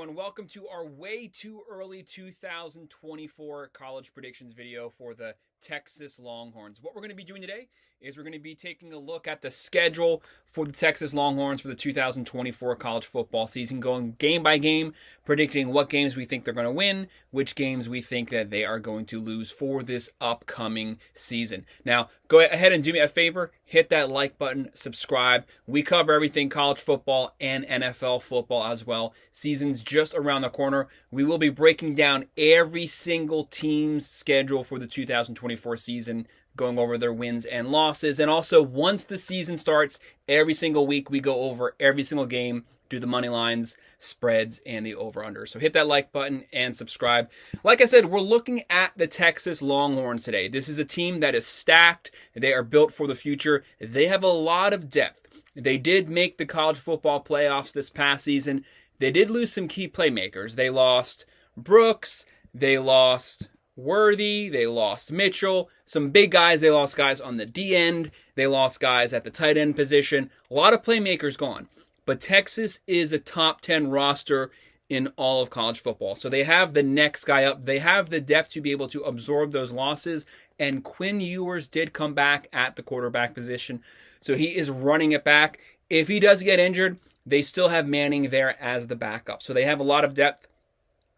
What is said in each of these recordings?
everyone. Welcome to our way too early 2024 college predictions video for the Texas Longhorns. What we're going to be doing today is we're going to be taking a look at the schedule for the Texas Longhorns for the 2024 college football season, going game by game, predicting what games we think they're going to win, which games we think that they are going to lose for this upcoming season. Now, go ahead and do me a favor, hit that like button, subscribe. We cover everything college football and NFL football as well. Season's just around the corner. We will be breaking down every single team's schedule for the 2024 season, going over their wins and losses. And also, once the season starts, every single week we go over every single game, do the money lines, spreads, and the over-under. So hit that like button and subscribe. Like I said, we're looking at the Texas Longhorns today. This is a team that is stacked. They are built for the future. They have a lot of depth. They did make the college football playoffs this past season. They did lose some key playmakers. They lost Brooks. They lost Worthy, they lost Mitchell, some big guys. They lost guys on the D end. They lost guys at the tight end position. A lot of playmakers gone. But Texas is a top 10 roster in all of college football. So they have the next guy up. They have the depth to be able to absorb those losses. And Quinn Ewers did come back at the quarterback position. So he is running it back. If he does get injured, they still have Lanning there as the backup. So they have a lot of depth.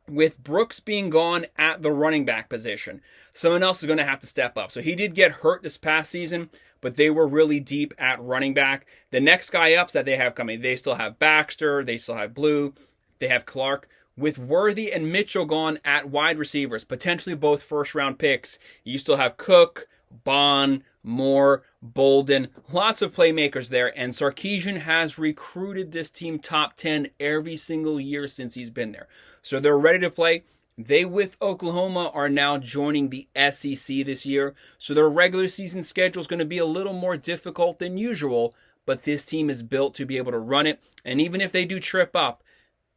With Brooks being gone at the running back position, someone else is going to have to step up. So he did get hurt this past season, but they were really deep at running back. The next guy up that they have coming, they still have Baxter, they still have Blue, they have Clark. With Worthy and Mitchell gone at wide receivers, potentially both first-round picks, you still have Cook, Bond, Moore, Bolden, lots of playmakers there, and Sarkisian has recruited this team top 10 every single year since he's been there. So they're ready to play. They, with Oklahoma, are now joining the SEC this year. So their regular season schedule is going to be a little more difficult than usual, but this team is built to be able to run it. And even if they do trip up,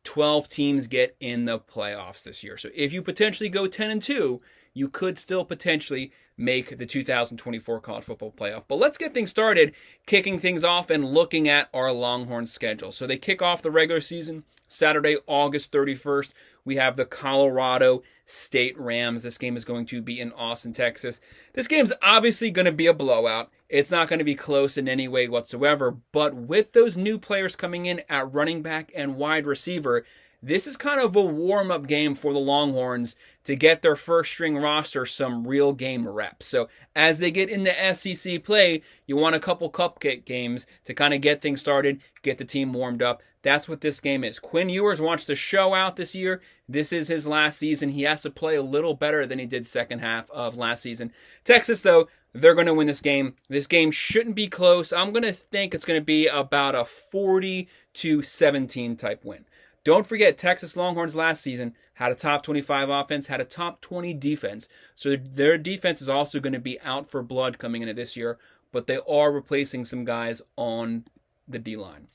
12 teams get in the playoffs this year. So if you potentially go 10-2, you could still potentially make the 2024 college football playoff. But let's get things started, kicking things off and looking at our Longhorns schedule. So they kick off the regular season Saturday, August 31st. We have the Colorado State Rams. This game is going to be in Austin, Texas. This game's obviously going to be a blowout. It's not going to be close in any way whatsoever. But with those new players coming in at running back and wide receiver, this is kind of a warm-up game for the Longhorns to get their first-string roster some real game reps. So as they get into SEC play, you want a couple cupcake games to kind of get things started, get the team warmed up. That's what this game is. Quinn Ewers wants to show out this year. This is his last season. He has to play a little better than he did second half of last season. Texas, though, they're going to win this game. This game shouldn't be close. I'm going to think it's going to be about a 40-17 type win. Don't forget, Texas Longhorns last season had a top 25 offense, had a top 20 defense. So their defense is also going to be out for blood coming into this year, but they are replacing some guys on the D-line.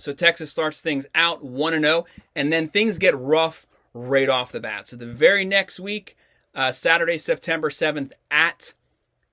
So Texas starts things out 1-0, and then things get rough right off the bat. So the very next week, Saturday, September 7th, at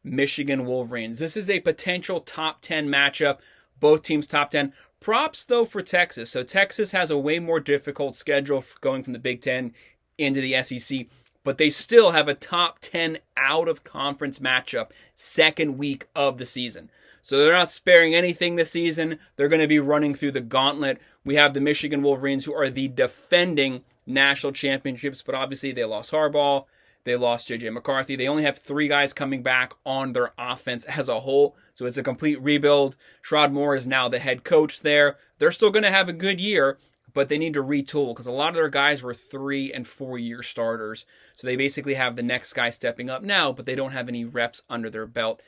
Michigan Wolverines. This is a potential top 10 matchup. Both teams top 10. Props, though, for Texas. So Texas has a way more difficult schedule going from the Big Ten into the SEC, but they still have a top 10 out-of-conference matchup second week of the season. So they're not sparing anything this season. They're going to be running through the gauntlet. We have the Michigan Wolverines, who are the defending national championships, but obviously they lost Harbaugh. They lost J.J. McCarthy. They only have 3 guys coming back on their offense as a whole. So it's a complete rebuild. Sherrod Moore is now the head coach there. They're still going to have a good year, but they need to retool because a lot of their guys were 3- and 4-year starters. So they basically have the next guy stepping up now, but they don't have any reps under their belt.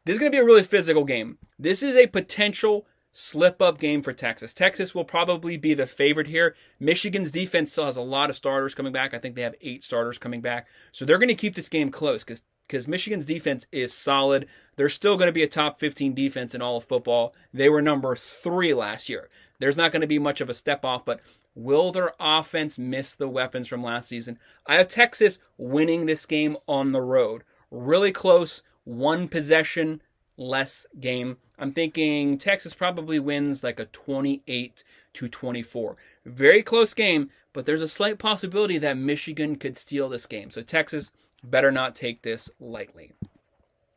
This is going to be a really physical game. This is a potential slip-up game for Texas. Texas will probably be the favorite here. Michigan's defense still has a lot of starters coming back. I think they have 8 starters coming back. So they're going to keep this game close because Michigan's defense is solid. They're still going to be a top 15 defense in all of football. They were number 3 last year. There's not going to be much of a step off, but will their offense miss the weapons from last season? I have Texas winning this game on the road. Really close, 1 possession less game. I'm thinking Texas probably wins like a 28-24. Very close game, but there's a slight possibility that Michigan could steal this game. So Texas better not take this lightly.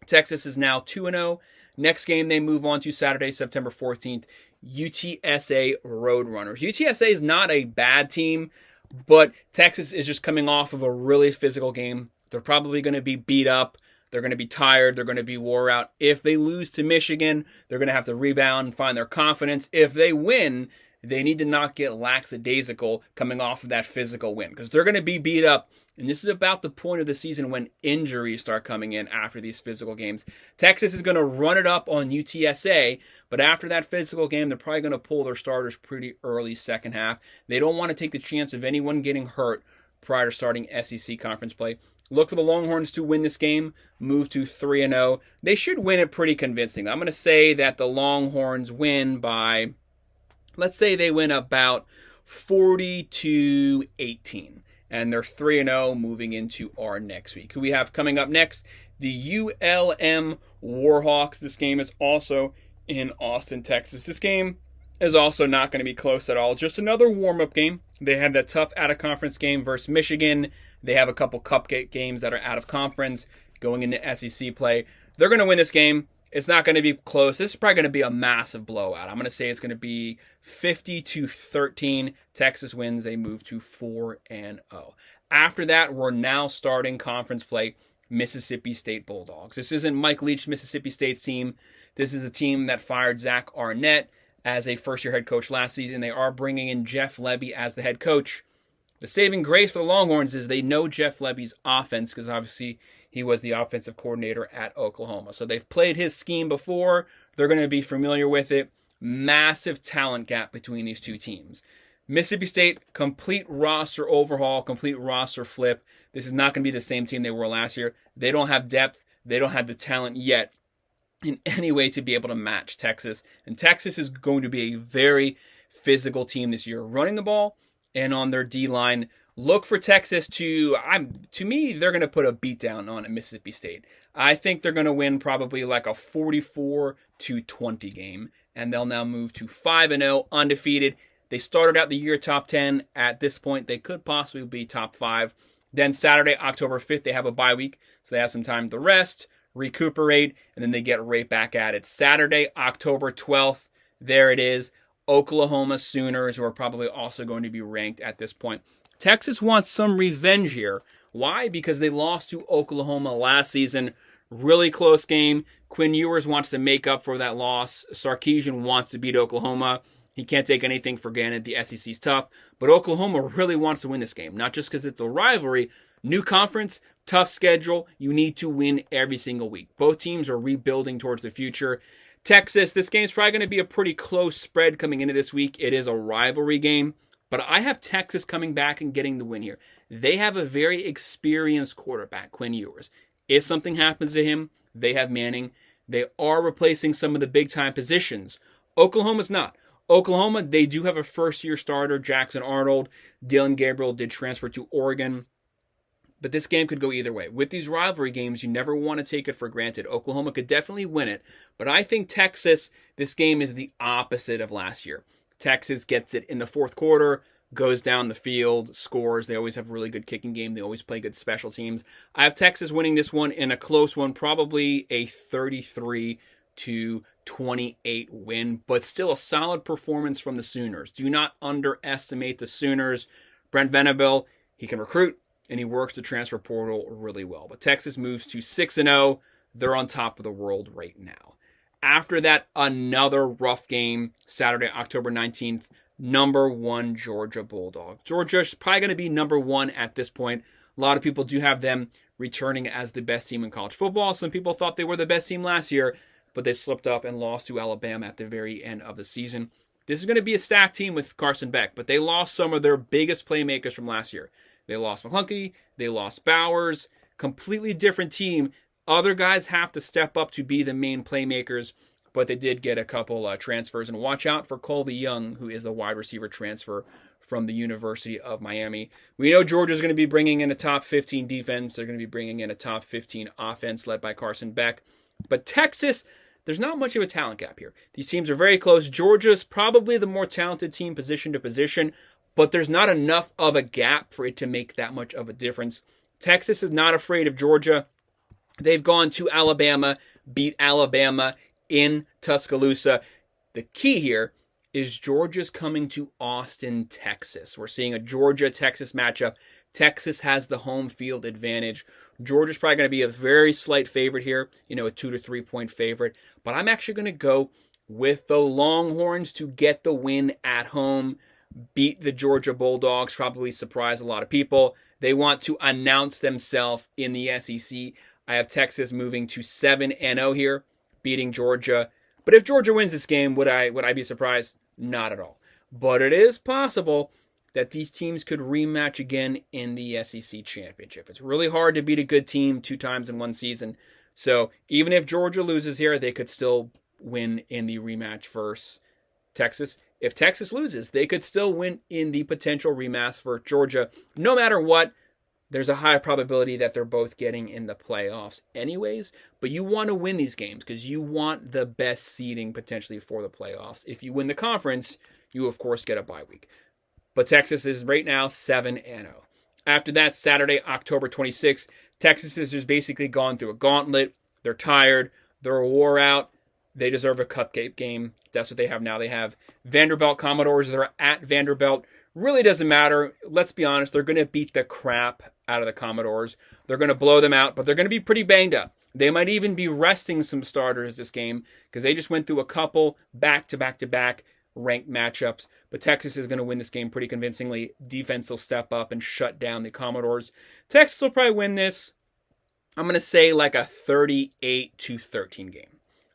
Texas is now 2-0. Next game they move on to Saturday, September 14th, UTSA Roadrunners. UTSA is not a bad team, but Texas is just coming off of a really physical game. They're probably going to be beat up. They're going to be tired. They're going to be wore out. If they lose to Michigan, they're going to have to rebound and find their confidence. If they win, they need to not get lackadaisical coming off of that physical win because they're going to be beat up. And this is about the point of the season when injuries start coming in after these physical games. Texas is going to run it up on UTSA, but after that physical game, they're probably going to pull their starters pretty early second half. They don't want to take the chance of anyone getting hurt prior to starting SEC conference play. Look for the Longhorns to win this game, move to 3-0. They should win it pretty convincing. I'm going to say that the Longhorns win by, let's say they win about 40-18. And they're 3-0 moving into our next week. Who we have coming up next? The ULM Warhawks. This game is also in Austin, Texas. This game is also not going to be close at all. Just another warm-up game. They had that tough out-of-conference game versus Michigan. They have a couple cupcake games that are out of conference going into SEC play. They're going to win this game. It's not going to be close. This is probably going to be a massive blowout. I'm going to say it's going to be 50-13. Texas wins. They move to 4-0. After that, we're now starting conference play, Mississippi State Bulldogs. This isn't Mike Leach, Mississippi State's team. This is a team that fired Zach Arnett as a first-year head coach last season. They are bringing in Jeff Lebby as the head coach. The saving grace for the Longhorns is they know Jeff Lebby's offense because obviously he was the offensive coordinator at Oklahoma. So they've played his scheme before. They're going to be familiar with it. Massive talent gap between these two teams. Mississippi State, complete roster overhaul, complete roster flip. This is not going to be the same team they were last year. They don't have depth. They don't have the talent yet in any way to be able to match Texas. And Texas is going to be a very physical team this year, running the ball and on their D-line. Look for Texas to me, they're going to put a beat down on Mississippi State. I think they're going to win probably like a 44-20 game, and they'll now move to 5-0, undefeated. They started out the year top 10. At this point, they could possibly be top 5. Then Saturday, October 5th, they have a bye week, so they have some time to rest, recuperate, and then they get right back at it. Saturday, October 12th, there it is. Oklahoma Sooners, who are probably also going to be ranked at this point. Texas wants some revenge here. Why? Because they lost to Oklahoma last season. Really close game. Quinn Ewers wants to make up for that loss. Sarkisian wants to beat Oklahoma. He can't take anything for granted. The SEC's tough. But Oklahoma really wants to win this game. Not just because it's a rivalry. New conference, tough schedule. You need to win every single week. Both teams are rebuilding towards the future. Texas, this game's probably going to be a pretty close spread coming into this week. It is a rivalry game. But I have Texas coming back and getting the win here. They have a very experienced quarterback, Quinn Ewers. If something happens to him, they have Manning. They are replacing some of the big-time positions. Oklahoma's not. Oklahoma, they do have a first-year starter, Jackson Arnold. Dylan Gabriel did transfer to Oregon. But this game could go either way. With these rivalry games, you never want to take it for granted. Oklahoma could definitely win it. But I think Texas, this game is the opposite of last year. Texas gets it in the fourth quarter, goes down the field, scores. They always have a really good kicking game. They always play good special teams. I have Texas winning this one in a close one, probably a 33-28 win, but still a solid performance from the Sooners. Do not underestimate the Sooners. Brent Venables, he can recruit, and he works the transfer portal really well. But Texas moves to 6-0. They're on top of the world right now. After that, another rough game, Saturday, October 19th, number 1 Georgia Bulldogs. Georgia's probably going to be number 1 at this point. A lot of people do have them returning as the best team in college football. Some people thought they were the best team last year, but they slipped up and lost to Alabama at the very end of the season. This is going to be a stacked team with Carson Beck, but they lost some of their biggest playmakers from last year. They lost McClunky, they lost Bowers, completely different team. Other guys have to step up to be the main playmakers, but they did get a couple transfers. And watch out for Colby Young, who is the wide receiver transfer from the University of Miami. We know Georgia's going to be bringing in a top 15 defense. They're going to be bringing in a top 15 offense led by Carson Beck. But Texas, there's not much of a talent gap here. These teams are very close. Georgia's probably the more talented team position to position, but there's not enough of a gap for it to make that much of a difference. Texas is not afraid of Georgia. They've gone to Alabama, beat Alabama in Tuscaloosa. The key here is Georgia's coming to Austin, Texas. We're seeing a Georgia-Texas matchup. Texas has the home field advantage. Georgia's probably going to be a very slight favorite here, a 2 to 3 point favorite. But I'm actually going to go with the Longhorns to get the win at home, beat the Georgia Bulldogs, probably surprise a lot of people. They want to announce themselves in the SEC. I have Texas moving to 7-0 here, beating Georgia. But if Georgia wins this game, would I be surprised? Not at all. But it is possible that these teams could rematch again in the SEC championship. It's really hard to beat a good team 2 times in one season. So even if Georgia loses here, they could still win in the rematch versus Texas. If Texas loses, they could still win in the potential rematch for Georgia. No matter what, there's a high probability that they're both getting in the playoffs anyways. But you want to win these games because you want the best seeding potentially for the playoffs. If you win the conference, you of course get a bye week. But Texas is right now 7-0. After that, Saturday, October 26th, Texas has just basically gone through a gauntlet. They're tired. They're wore out. They deserve a cupcake game. That's what they have now. They have Vanderbilt Commodores. They're at Vanderbilt. Really doesn't matter. Let's be honest. They're going to beat the crap out of the Commodores. They're going to blow them out, but they're going to be pretty banged up. They might even be resting some starters this game because they just went through a couple back-to-back ranked matchups. But Texas is going to win this game pretty convincingly. Defense will step up and shut down the Commodores. Texas will probably win this. I'm going to say like a 38-13 game.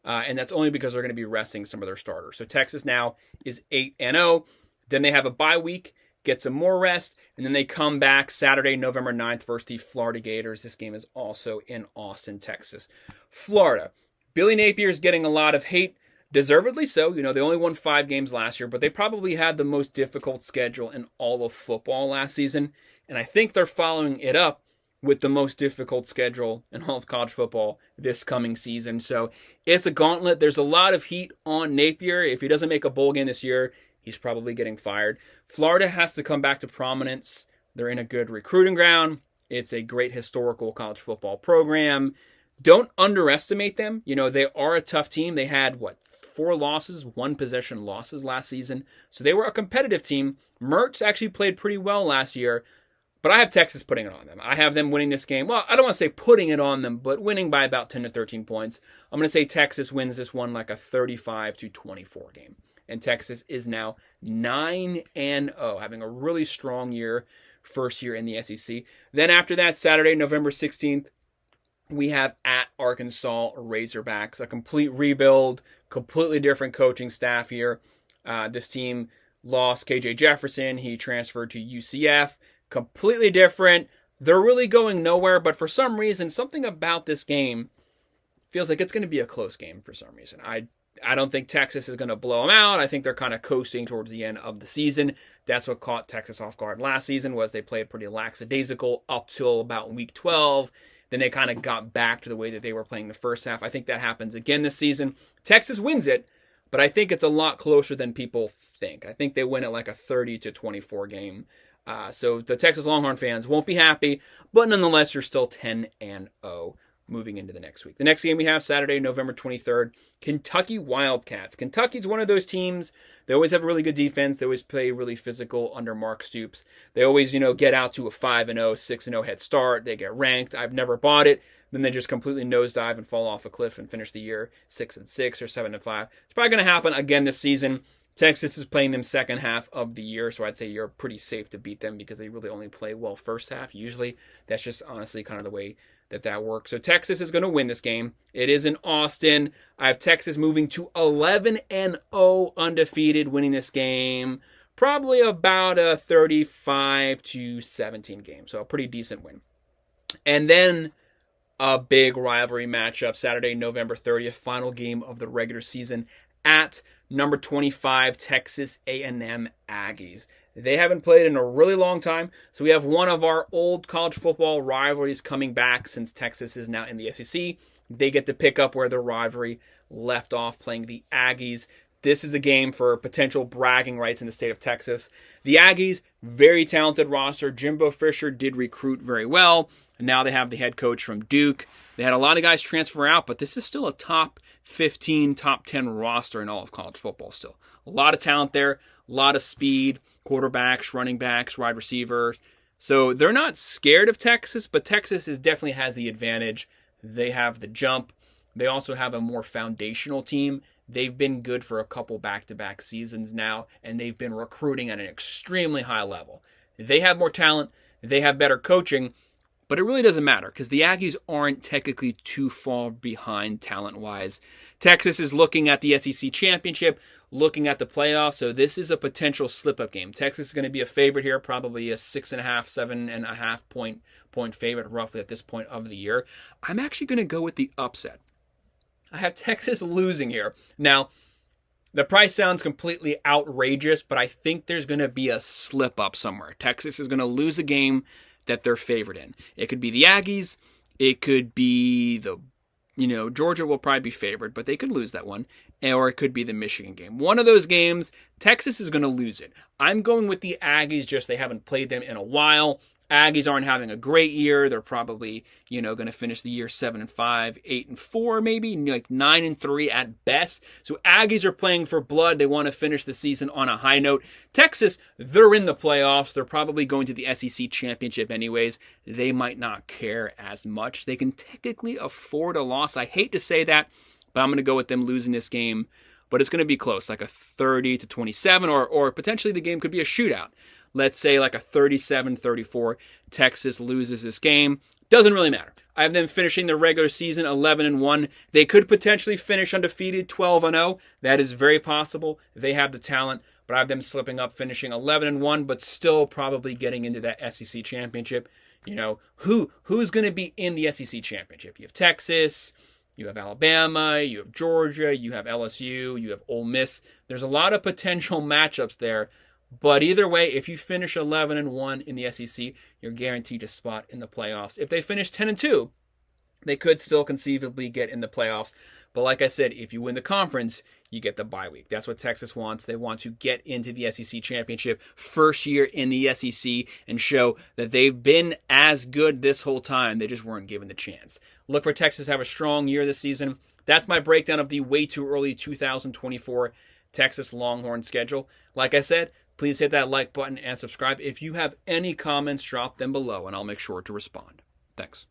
And that's only because they're going to be resting some of their starters. So Texas now is 8-0. Then they have a bye week, get some more rest, and then they come back Saturday, November 9th versus the Florida Gators. This game is also in Austin, Texas. Florida. Billy Napier is getting a lot of hate, deservedly so. They only won 5 games last year, but they probably had the most difficult schedule in all of football last season. And I think they're following it up with the most difficult schedule in all of college football this coming season. So it's a gauntlet. There's a lot of heat on Napier. If he doesn't make a bowl game this year, he's probably getting fired. Florida has to come back to prominence. They're in a good recruiting ground. It's a great historical college football program. Don't underestimate them. They are a tough team. They had, 4 losses, 1 possession losses last season. So they were a competitive team. Mertz actually played pretty well last year. But I have Texas putting it on them. I have them winning this game. Well, I don't want to say putting it on them, but winning by about 10 to 13 points. I'm going to say Texas wins this one like a 35-24 game. And Texas is now 9-0, having a really strong year, first year in the SEC. Then after that, Saturday, November 16th, we have at Arkansas Razorbacks, a complete rebuild, completely different coaching staff here. This team lost KJ Jefferson. He transferred to UCF. Completely different. They're really going nowhere, but for some reason, something about this game feels like it's going to be a close game for some reason. I don't think Texas is going to blow them out. I think they're kind of coasting towards the end of the season. That's what caught Texas off guard last season, was they played pretty lackadaisical up till about week 12. Then they kind of got back to the way that they were playing the first half. I think that happens again this season. Texas wins it, but I think it's a lot closer than people think. I think they win it like a 30-24 game. So the Texas Longhorn fans won't be happy, but nonetheless, you're still 10-0 moving into the next week. The next game we have Saturday, November 23rd, Kentucky Wildcats. Kentucky's one of those teams. They always have a really good defense. They always play really physical under Mark Stoops. They always, get out to a 5-0, 6-0 head start. They get ranked. I've never bought it. Then they just completely nosedive and fall off a cliff and finish the year 6-6 or 7-5. It's probably going to happen again this season. Texas is playing them second half of the year, so I'd say you're pretty safe to beat them because they really only play well first half. Usually, that's just honestly kind of the way that works. So Texas is going to win this game. It is in Austin. I have Texas moving to 11-0 undefeated, winning this game. Probably about a 35-17 game, so a pretty decent win. And then a big rivalry matchup, Saturday, November 30th, final game of the regular season at number 25, Texas A&M Aggies. They haven't played in a really long time, so we have one of our old college football rivalries coming back since Texas is now in the SEC. They get to pick up where the rivalry left off, playing the Aggies. This is a game for potential bragging rights in the state of Texas. The Aggies Very talented roster. Jimbo Fisher did recruit very well. And now they have the head coach from Duke. They had a lot of guys transfer out, but this is still a top 15, top 10 roster in all of college football still. A lot of talent there, a lot of speed, quarterbacks, running backs, wide receivers. So they're not scared of Texas, but Texas definitely has the advantage. They have the jump. They also have a more foundational team. They've been good for a couple back-to-back seasons now, and they've been recruiting at an extremely high level. They have more talent. They have better coaching, but it really doesn't matter because the Aggies aren't technically too far behind talent-wise. Texas is looking at the SEC championship, looking at the playoffs, so this is a potential slip-up game. Texas is going to be a favorite here, probably a 6.5, 7.5 point favorite roughly at this point of the year. I'm actually going to go with the upset. I have Texas losing here. Now, the price sounds completely outrageous, but I think there's going to be a slip-up somewhere. Texas is going to lose a game that they're favored in. It could be the Aggies. It could be Georgia will probably be favored, but they could lose that one. Or it could be the Michigan game. One of those games, Texas is going to lose it. I'm going with the Aggies, just they haven't played them in a while. Aggies aren't having a great year. They're probably, going to finish the year 7-5, 8-4, maybe like 9-3 at best. So Aggies are playing for blood. They want to finish the season on a high note. Texas, they're in the playoffs. They're probably going to the SEC championship anyways. They might not care as much. They can technically afford a loss. I hate to say that, but I'm going to go with them losing this game. But it's going to be close, like a 30-27, or potentially the game could be a shootout. Let's say like a 37-34. Texas loses this game. Doesn't really matter. I have them finishing the regular season 11-1. They could potentially finish undefeated 12-0. That is very possible. They have the talent, but I have them slipping up, finishing 11-1, but still probably getting into that SEC championship. Who's going to be in the SEC championship? You have Texas, you have Alabama, you have Georgia, you have LSU, you have Ole Miss. There's a lot of potential matchups there. But either way, if you finish 11-1 in the SEC, you're guaranteed a spot in the playoffs. If they finish 10-2, they could still conceivably get in the playoffs. But like I said, if you win the conference, you get the bye week. That's what Texas wants. They want to get into the SEC championship, first year in the SEC, and show that they've been as good this whole time. They just weren't given the chance. Look for Texas to have a strong year this season. That's my breakdown of the way too early 2024 Texas Longhorn schedule. Like I said, please hit that like button and subscribe. If you have any comments, drop them below, and I'll make sure to respond. Thanks.